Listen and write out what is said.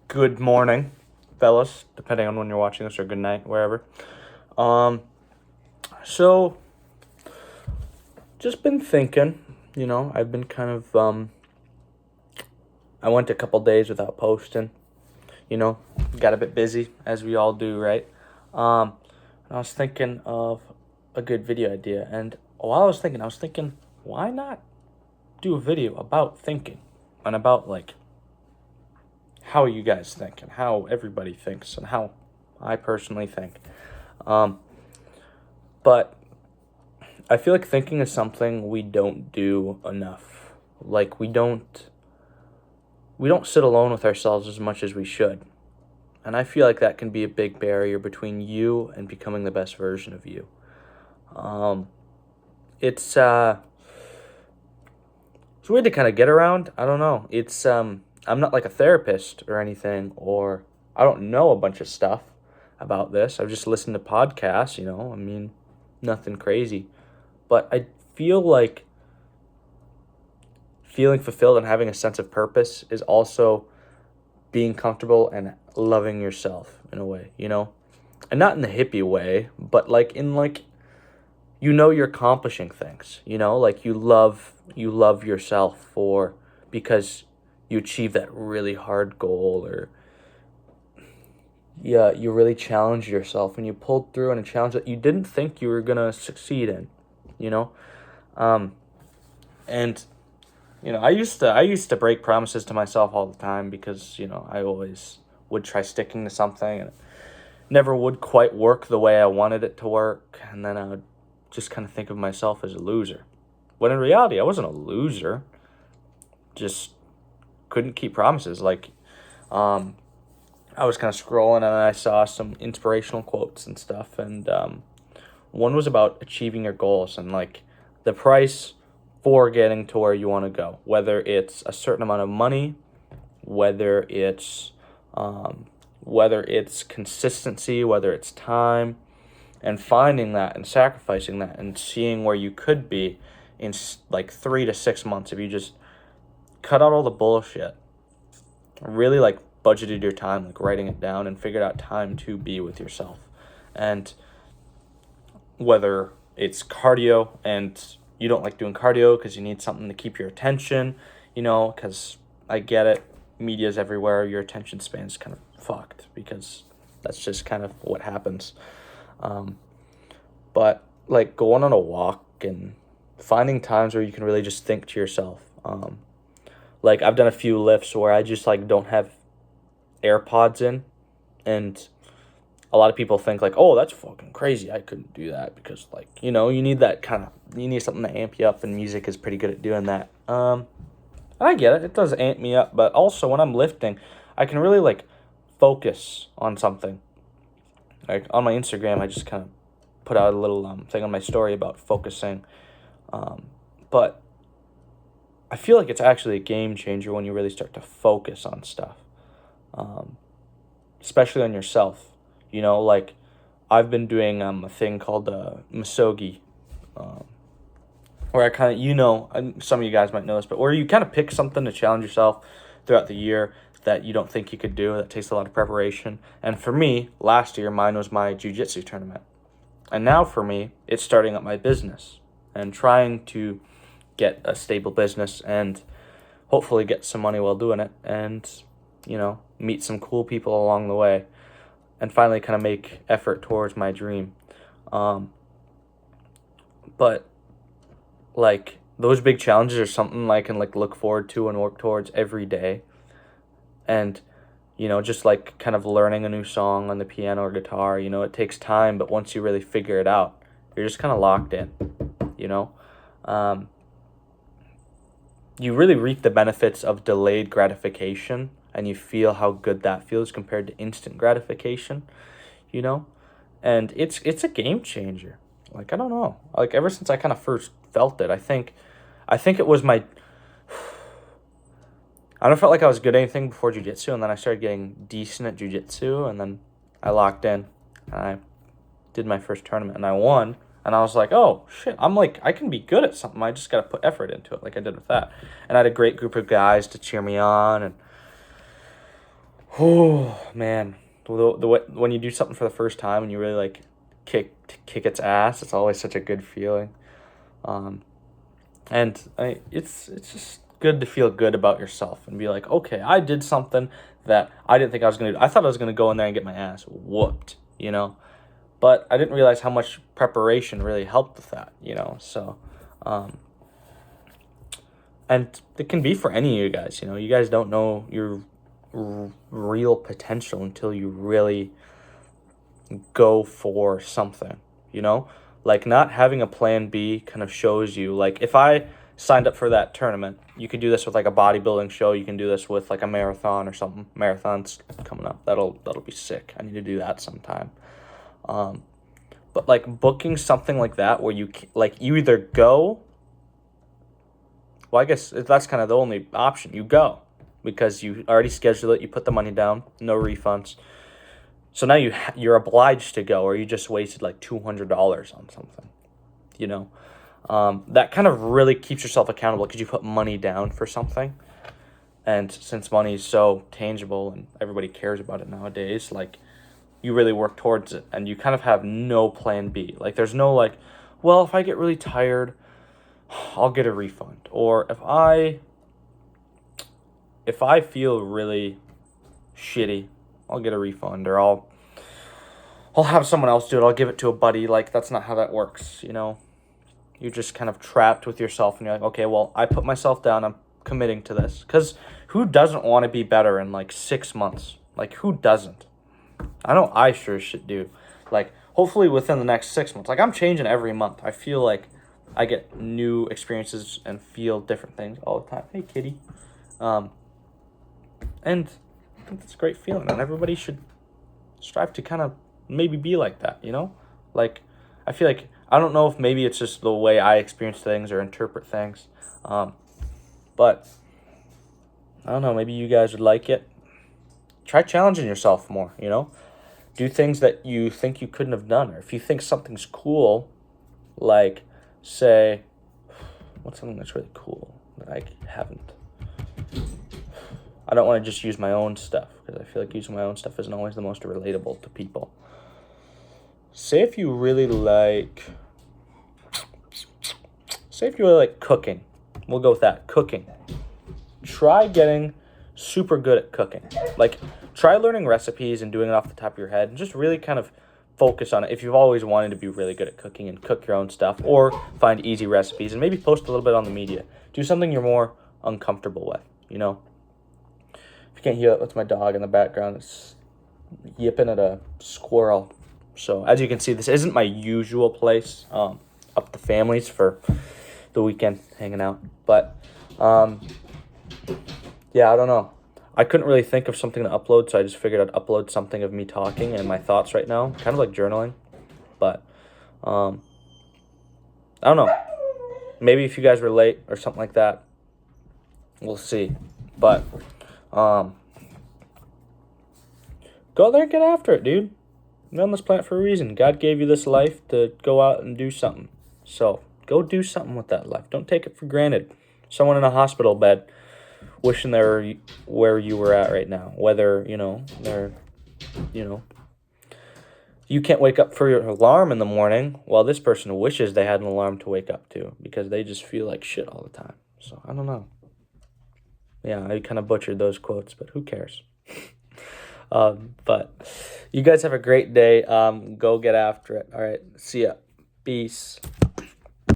Good morning, fellas, depending on when you're watching this, or good night, wherever. Um, so just been thinking, I've been I went a couple days without posting, got a bit busy, as we all do, right? And I was thinking of a good video idea, and while I was thinking, why not do a video about thinking and about, like, how you guys think and how everybody thinks and how I personally think. Um, but I feel like thinking is something we don't do enough. Like we don't sit alone with ourselves as much as we should. And I feel like that can be a big barrier between you and becoming the best version of you. Um, it's it's weird to kind of get around. I don't know. I'm not like a therapist or anything, or I don't know a bunch of stuff about this. I've just listened to podcasts, I mean, nothing crazy. But I feel like feeling fulfilled and having a sense of purpose is also being comfortable and loving yourself in a way, And not in the hippie way, but like in like you're accomplishing things, like you love yourself for because you achieve that really hard goal, or yeah, you really challenged yourself and you pulled through in a challenge that you didn't think you were gonna succeed in, you know? Um and I used to break promises to myself all the time because, I always would try sticking to something and it never would quite work the way I wanted it to work, and then I would just kind of think of myself as a loser. When in reality, I wasn't a loser, just couldn't keep promises. Like, I was kind of scrolling and I saw some inspirational quotes and stuff, and one was about achieving your goals and like the price for getting to where you want to go, whether it's a certain amount of money, whether it's whether it's consistency, whether it's time, and finding that and sacrificing that and seeing where you could be in like 3 to 6 months if you just cut out all the bullshit, really like budgeted your time, like writing it down and figured out time to be with yourself. And whether it's cardio and you don't like doing cardio because you need something to keep your attention, because I get it, media's everywhere, your attention span's kind of fucked because that's just kind of what happens. But like going on a walk and finding times where you can really just think to yourself. Like I've done a few lifts where I just like don't have AirPods in, and a lot of people think like, oh, that's fucking crazy, I couldn't do that, because like, you need that you need something to amp you up, and music is pretty good at doing that. I get it, it does amp me up, but also when I'm lifting, I can really like focus on something. Like on my Instagram, I just kind of put out a little thing on my story about focusing, but I feel like it's actually a game changer when you really start to focus on stuff, especially on yourself. Like I've been doing a thing called misogi, where I kind of, and some of you guys might know this, but where you kind of pick something to challenge yourself throughout the year that you don't think you could do, that takes a lot of preparation. And for me, last year, mine was my jiu-jitsu tournament. And now for me, it's starting up my business and trying to get a stable business and hopefully get some money while doing it, and, meet some cool people along the way, and finally kind of make effort towards my dream. But like those big challenges are something I can like look forward to and work towards every day. And, just like kind of learning a new song on the piano or guitar, it takes time, but once you really figure it out, you're just kind of locked in, you really reap the benefits of delayed gratification, and you feel how good that feels compared to instant gratification, and it's a game changer. Like, I don't know, like ever since I kind of first felt it, I think it was my, I don't felt like I was good at anything before jiu-jitsu, and then I started getting decent at jiu-jitsu, and then I locked in, and I did my first tournament, and I won, and I was like, oh, shit, I'm like, I can be good at something, I just got to put effort into it, like I did with that, and I had a great group of guys to cheer me on, and Oh man, when you do something for the first time and you really like kick its ass, it's always such a good feeling. Um, and it's just good to feel good about yourself and be like, okay, I did something that I didn't think I was gonna do. I thought I was gonna go in there and get my ass whooped, but I didn't realize how much preparation really helped with that, So, um, and it can be for any of you guys. You guys don't know your real potential until you really go for something, like not having a plan B kind of shows you, like if I signed up for that tournament, you could do this with like a bodybuilding show, you can do this with like a marathon or something. Marathon's coming up, that'll be sick. I need to do that sometime. But like booking something like that where you either go, well, I guess that's kind of the only option. You go because you already scheduled it, you put the money down, no refunds. So now you're obliged to go, or you just wasted like $200 on something, That kind of really keeps yourself accountable because you put money down for something. And since money is so tangible and everybody cares about it nowadays, like you really work towards it and you kind of have no plan B. Like there's no like, well, if I get really tired, I'll get a refund. Or if I feel really shitty, I'll get a refund, or I'll have someone else do it. I'll give it to a buddy. Like that's not how that works, You're just kind of trapped with yourself and you're like, okay, well, I put myself down. I'm committing to this. Because who doesn't want to be better in like 6 months? Like who doesn't? I know I sure should do. Like hopefully within the next 6 months. Like I'm changing every month. I feel like I get new experiences and feel different things all the time. Hey, kitty. And I think that's a great feeling. And everybody should strive to kind of maybe be like that, Like I feel like, I don't know if maybe it's just the way I experience things or interpret things. But I don't know, maybe you guys would like it. Try challenging yourself more, Do things that you think you couldn't have done. Or if you think something's cool, like say, what's something that's really cool that I haven't? I don't want to just use my own stuff because I feel like using my own stuff isn't always the most relatable to people. Say if you really like cooking. We'll go with that, cooking. Try getting super good at cooking. Like, try learning recipes and doing it off the top of your head and just really kind of focus on it. If you've always wanted to be really good at cooking and cook your own stuff, or find easy recipes and maybe post a little bit on the media. Do something you're more uncomfortable with, If you can't hear it, that's my dog in the background. It's yipping at a squirrel. So as you can see, this isn't my usual place, up the families for the weekend hanging out. But yeah, I don't know. I couldn't really think of something to upload, so I just figured I'd upload something of me talking and my thoughts right now, kind of like journaling. But I don't know. Maybe if you guys relate or something like that, we'll see. But go out there and get after it, dude. You're on this planet for a reason. God gave you this life to go out and do something. So go do something with that life. Don't take it for granted. Someone in a hospital bed wishing they were where you were at right now. Whether, they're, you can't wake up for your alarm in the morning, while this person wishes they had an alarm to wake up to because they just feel like shit all the time. So I don't know. Yeah, I kind of butchered those quotes, but who cares? But you guys have a great day. Go get after it. All right. See ya. Peace.